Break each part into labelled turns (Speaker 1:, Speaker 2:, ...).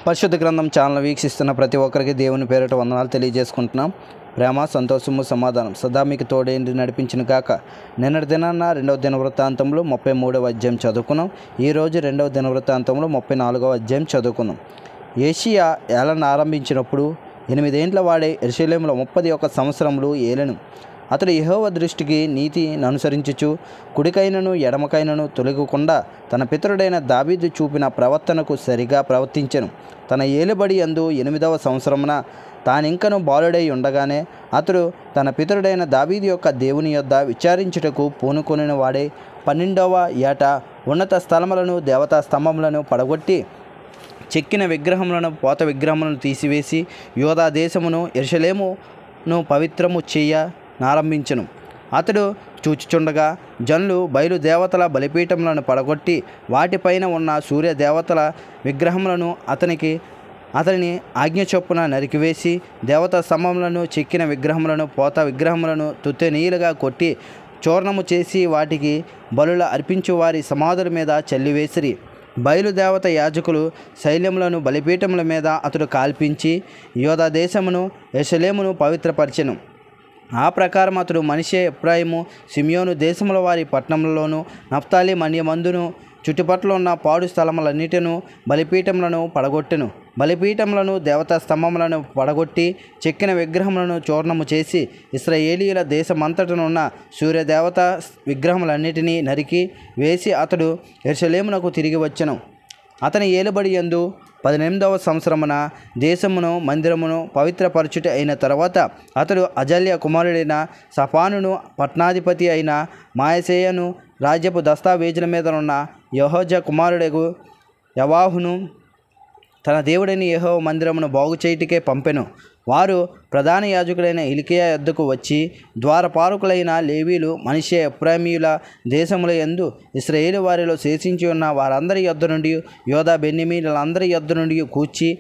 Speaker 1: పరిశుద్ధ గ్రంథం ఛానల్ వీక్షిస్తున్న ప్రతి ఒక్కరికి దేవుని పేరిట వందనాలు తెలియజేసుకుంటున్నాం. ప్రేమ, సంతోషము, సమాధానం సదా మీకు తోడేంటి నడిపించిన గాక. నిన్నటి దినాన్న 2వ దినవృత్తాంతంలో 33వ అధ్యాయం చదువుకున్నాం. ఈరోజు 2వ దినవృత్తాంతంలో 34వ అధ్యాయం చదువుకున్నాం. యోషీయా ఏలన ఆరంభించినప్పుడు 8 ఏండ్ల వాడే యెరూషలేములో 31 సంవత్సరములు ఏలెను. అతడు యెహోవా దృష్టికి నీతిని అనుసరించుచు కుడికైనను ఎడమకైనను తొలగకుండా తన పితరుడైన దావీదు చూపిన ప్రవర్తనకు సరిగా ప్రవర్తించెను. తన ఏలుబడి యందు 8వ సంవత్సరమున తానింకను బాలుడై ఉండగానే అతడు తన పితరుడైన దావీదు యొక్క దేవుని యొద్ద విచారించుటకు పూనుకొనిన వాడే 12వ ఏట ఉన్నత స్థలములను దేవతా స్తంభములను పడగొట్టి చెక్కిన విగ్రహములను పోత విగ్రహములను తీసివేసి యూదా దేశమును యెరూషలేమును పవిత్రము చేయనారంభించెను. అతడు చూచుచుండగా జనులు బయలు దేవతల బలిపీఠములను పడగొట్టి వాటిపైన ఉన్న సూర్య దేవతల విగ్రహములను అతని ఆజ్ఞ చొప్పున నరికివేసి దేవతా స్తంభములను చెక్కిన విగ్రహములను పోత విగ్రహములను తుత్తెనీయులుగా కొట్టి చూర్ణము చేసి వాటికి బలుల అర్పించు వారి సమాధుల మీద చల్లివేసిరి. బయలుదేవత యాజకులు శైల్యములను బలిపీఠముల మీద అతడు కాల్పించి యూదా దేశమును యెరూషలేమును పవిత్రపరిచెను. ఆ ప్రకారం అతడు మనష్షే, ఎఫ్రాయిము, సిమియోను దేశముల వారి పట్టణములలోను నఫ్తాలి మన్యమందును చుట్టుపట్ల ఉన్న పాడు స్థలములన్నిటిను బలిపీఠములను పడగొట్టెను. బలిపీఠములను దేవతా స్తంభములను పడగొట్టి చెక్కిన విగ్రహములను చూర్ణము చేసి ఇశ్రాయేలీయుల దేశమంతటనున్న సూర్యదేవత విగ్రహములన్నిటినీ నరికి వేసి అతడు యెరూషలేమునకు తిరిగి వచ్చెను. అతని ఏలుబడి యందు 18వ సంవత్సరమున దేశమును మందిరమును పవిత్రపరచుట అయిన తర్వాత అతడు అజల్య కుమారుడైన షాఫానును పట్నాధిపతి అయిన మాయసేయను రాజ్యపు దస్తావేజుల మీదనున్న యెహోజా కుమారుడగు యవాహును తన దేవుడైన యెహోవా మందిరమును బాగు చేయుటకే పంపెను. వారు ప్రధాన యాజకుడైన హిల్కీయా యొద్దకు వచ్చి ద్వారపాలకులైన లేవీలు మనష్షే, ఎఫ్రాయిమీయుల దేశముల యందు ఇశ్రాయేలు వారిలో శేషించి ఉన్న వారందరి యొద్ద నుండి యూదా బెన్యామీనులందరి యొద్ద నుండి కూర్చి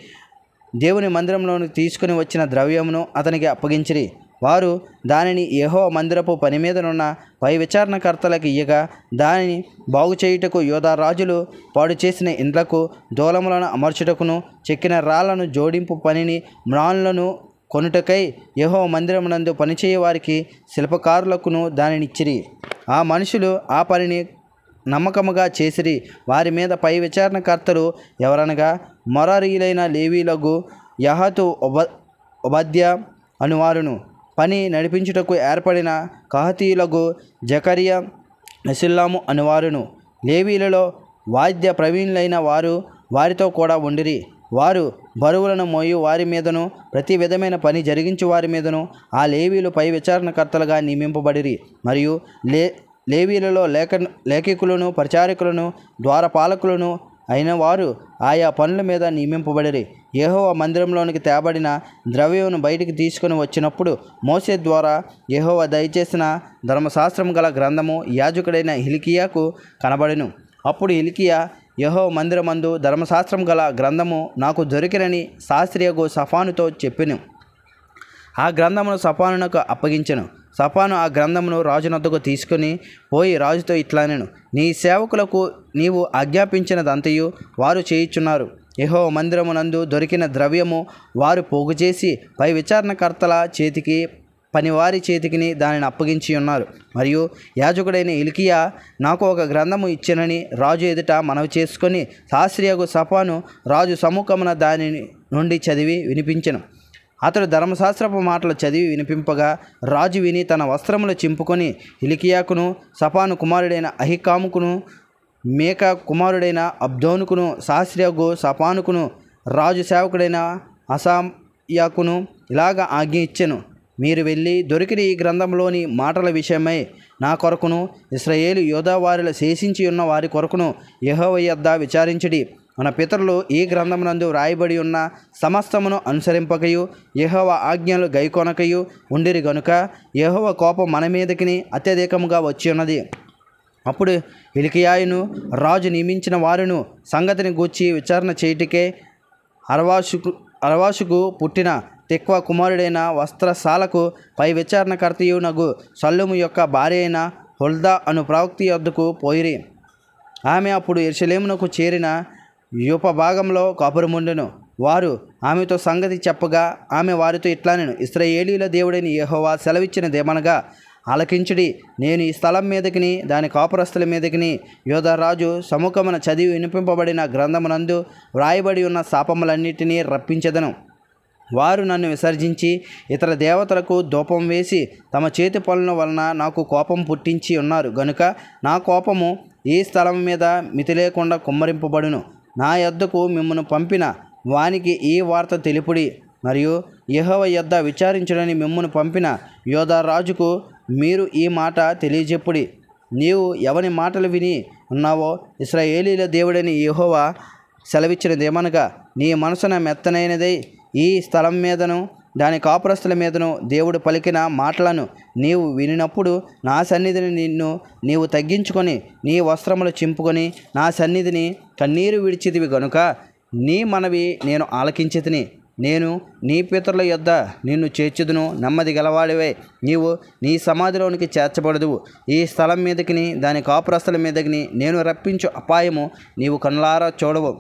Speaker 1: దేవుని మందిరంలోనికి తీసుకుని వచ్చిన ద్రవ్యమును అతనికి అప్పగించిరి. వారు దానిని యెహోవా మందిరపు పని మీదనున్న పై విచారణకర్తలకు ఇయ్యగా దానిని బాగు చేయుటకు యూదా రాజులు పాడు చేసిన ఇండ్లకు దూలములను అమర్చుటకును చెక్కిన రాళ్లను జోడింపు పనిని మ్రానులను కొనుటకై యెహోవా మందిరమునందు పనిచేయ వారికి శిల్పకారులకును దానినిచ్చిరి. ఆ మనుషులు ఆ పనిని నమ్మకముగా చేసిరి. వారి మీద పై విచారణకర్తలు ఎవరనగా మొరారీయులైన లేవీలకు యహతు, ఒబద్యా అనువారును, పని నడిపించుటకు ఏర్పడిన కహాతీయులకు జకరియా, మెషుల్లాము అనువారును. లేవీలలో వాద్య ప్రవీణులైన వారు వారితో కూడా ఉండిరి. వారు బరువులను మోయు వారి మీదను ప్రతి విధమైన పని జరిగించు వారి మీదను ఆ లేవీలు పై విచారణకర్తలుగా నియమింపబడిరి. మరియు లేవీలలో లేఖికులను, పరిచారకులను, ద్వారపాలకులను అయిన వారు ఆయా పనుల మీద నియమింపబడిరి. యెహోవా మందిరంలోనికి తేబడిన ద్రవ్యమును బయటికి తీసుకుని వచ్చినప్పుడు మోషే ద్వారా యెహోవా దయచేసిన ధర్మశాస్త్రం గల గ్రంథము యాజకుడైన హిల్కీయాకు కనబడెను. అప్పుడు హిల్కీయా యెహోవా మందిరమందు ధర్మశాస్త్రం గల గ్రంథము నాకు దొరికినని శాస్త్రియగు షాఫానుతో చెప్పెను. ఆ గ్రంథమును షాఫానునకు అప్పగించెను. షాఫాను ఆ గ్రంథమును రాజునొద్దకు తీసుకుని పోయి రాజుతో ఇట్లనెను, నీ సేవకులకు నీవు ఆజ్ఞాపించినదంతయు వారు చేయుచున్నారు. యెహోవా మందిరమునందు దొరికిన ద్రవ్యము వారు పోగు చేసి పై విచారణకర్తల చేతికి, పనివారి చేతికి దానిని అప్పగించి ఉన్నారు. మరియు యాజకుడైన హిల్కీయా నాకు ఒక గ్రంథము ఇచ్చెనని రాజు ఎదుట మనవి చేసుకొని శాస్త్రియగు షాఫాను రాజు సముఖమున దాని నుండి చదివి వినిపించెను. అతడు ధర్మశాస్త్రపు మాటలు చదివి వినిపింపగా రాజు విని తన వస్త్రములు చింపుకొని హిల్కీయాకును, షాఫాను కుమారుడైన అహికాముకును, మేకా కుమారుడైన అబ్దోనుకును, శాస్త్రియగు షాఫానుకును, రాజు సేవకుడైన అసాయాకును ఇలాగ ఆజ్ఞ ఇచ్చెను, మీరు వెళ్ళి దొరికిన ఈ గ్రంథంలోని మాటల విషయమై నా కొరకును ఇశ్రాయేలు యూదా వారిలో శేషించి ఉన్న వారి కొరకును యెహోవా యొద్ద విచారించుడి. మన పితరులు ఈ గ్రంథమునందు వ్రాయబడి ఉన్న సమస్తమును అనుసరింపకయు యెహోవా ఆజ్ఞలు గైకొనకయు ఉండిరి గనుక యెహోవా కోపం మన మీదకి అత్యధికముగా వచ్చి ఉన్నది. అప్పుడు హిల్కీయాయును రాజు నియమించిన వారును సంగతిని గూర్చి విచారణ చేయుటకే అర్వాషుకు పుట్టిన తిక్వా కుమారుడైన వస్త్రశాలకు పై విచారణకర్తయునగు షల్లూము యొక్క భార్య అయిన హుల్దా అను ప్రవక్త యొద్దకు పోయిరి. ఆమె అప్పుడు యెరూషలేమునకు చేరిన యూపభాగంలో కాపురముండెను. వారు ఆమెతో సంగతి చెప్పగా ఆమె వారితో ఇట్లానెను, ఇశ్రాయేలీయుల దేవుడైన యెహోవా సెలవిచ్చినదేమనగా, ఆలకించుడి. నేను ఈ స్థలం మీదకిని దాని కాపురస్తుల మీదకిని యోధారాజు సముఖమున చదివి వినిపింపబడిన గ్రంథమునందు వ్రాయబడి ఉన్న శాపములన్నిటినీ రప్పించెదను. వారు నన్ను విసర్జించి ఇతర దేవతలకు ధూపం వేసి తమ చేతి పనుల వలన నాకు కోపం పుట్టించి ఉన్నారు గనుక నా కోపము ఈ స్థలం మీద మితి లేకుండా కుమ్మరింపబడును. నా యొద్దకు మిమ్మను పంపిన వానికి ఈ వార్త తెలుపుడి. మరియు యెహోవా యొద్ద విచారించుడని మిమ్మను పంపిన యోధారాజుకు మీరు ఈ మాట తెలియజెప్పుడి. నీవు ఎవని మాటలు విని ఉన్నావో ఇశ్రాయేలీయుల దేవుడైన యెహోవా సెలవిచ్చినదేమనగా, నీ మనసున మెత్తనైనదై ఈ స్థలం మీదను దాని కాపురస్తుల మీదను దేవుడు పలికిన మాటలను నీవు వినినప్పుడు నా సన్నిధిని నీవు తగ్గించుకొని నీ వస్త్రములు చింపుకొని నా సన్నిధిని కన్నీరు విడిచితివి గనుక నీ మనవి నేను ఆలకించితిని. నేను నీ పితరుల యొద్ద నిన్ను చేర్చుదును. నెమ్మది గలవాడివే, నీవు నీ సమాధిలోనికి చేర్చబడదువు. ఈ స్థలం మీదకిని దాని కాపురస్తుల మీదకిని నేను రప్పించు అపాయము నీవు కనులారా చూడవు.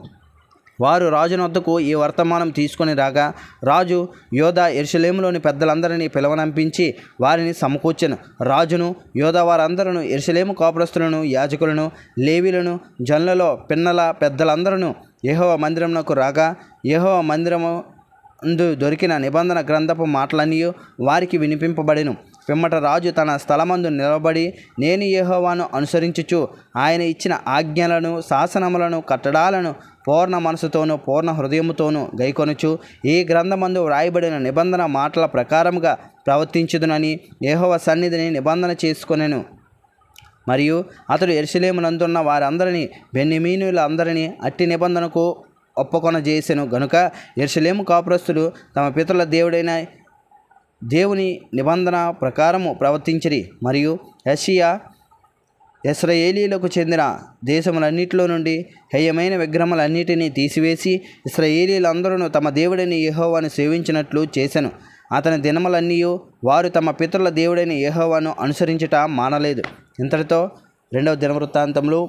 Speaker 1: వారు రాజునొద్దకు ఈ వర్తమానం తీసుకొని రాగా రాజు యోధా యెరూషలేములోని పెద్దలందరినీ పిలవనంపించి వారిని సమకూర్చెను. రాజును యోధా వారందరూ యెరూషలేము కాపురస్తులను, యాజకులను, లేవీలను, జనులలో పిన్నల పెద్దలందరూ యెహోవా మందిరమునకు రాగా యెహోవా మందిరము దొరికిన నిబంధన గ్రంథపు మాటలన్నీ వారికి వినిపింపబడెను. పిమ్మట రాజు తన స్థలమందు నిలబడి నేను యెహోవాను అనుసరించుచు ఆయన ఇచ్చిన ఆజ్ఞలను, శాసనములను, కట్టడాలను పూర్ణ మనసుతోనూ పూర్ణ హృదయముతోనూ గైకొనుచు ఈ గ్రంథమందు వ్రాయబడిన నిబంధన మాటల ప్రకారముగా ప్రవర్తించుదునని యెహోవా సన్నిధిని నిబంధన చేసుకొనెను. మరియు అతడు యెరూషలేమునందున్న వారందరినీ బెన్యామీనీయులందరినీ అట్టి నిబంధనకు ఒప్పుకొనజేసెను గనుక యెరూషలేము కాపురస్తులు తమ పితరుల దేవుడైన దేవుని నిబంధన ప్రకారము ప్రవర్తించిరి. మరియు యెషయా ఇశ్రాయేలీయులకు చెందిన దేశములన్నిటిలో నుండి హేయమైన విగ్రహములన్నిటినీ తీసివేసి ఇశ్రాయేలీయులందరూ తమ దేవుడైన యెహోవాను సేవించినట్లు చేసెను. అతని దినములన్నీ వారు తమ పితరుల దేవుడైన యెహోవాను అనుసరించుట మానలేదు. ఇంతటితో 2వ దినవృత్తాంతంలో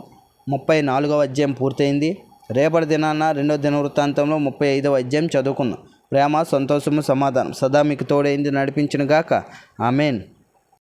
Speaker 1: 34వ అధ్యాయం పూర్తయింది. రేపటి దినాన 2వ దినవృత్తాంతంలో 35వ అధ్యాయం చదువుకున్నాం. ప్రేమ, సంతోషము, సమాధానం సదా మీకు తోడైంది నడిపించునుగాక. ఆమెన్.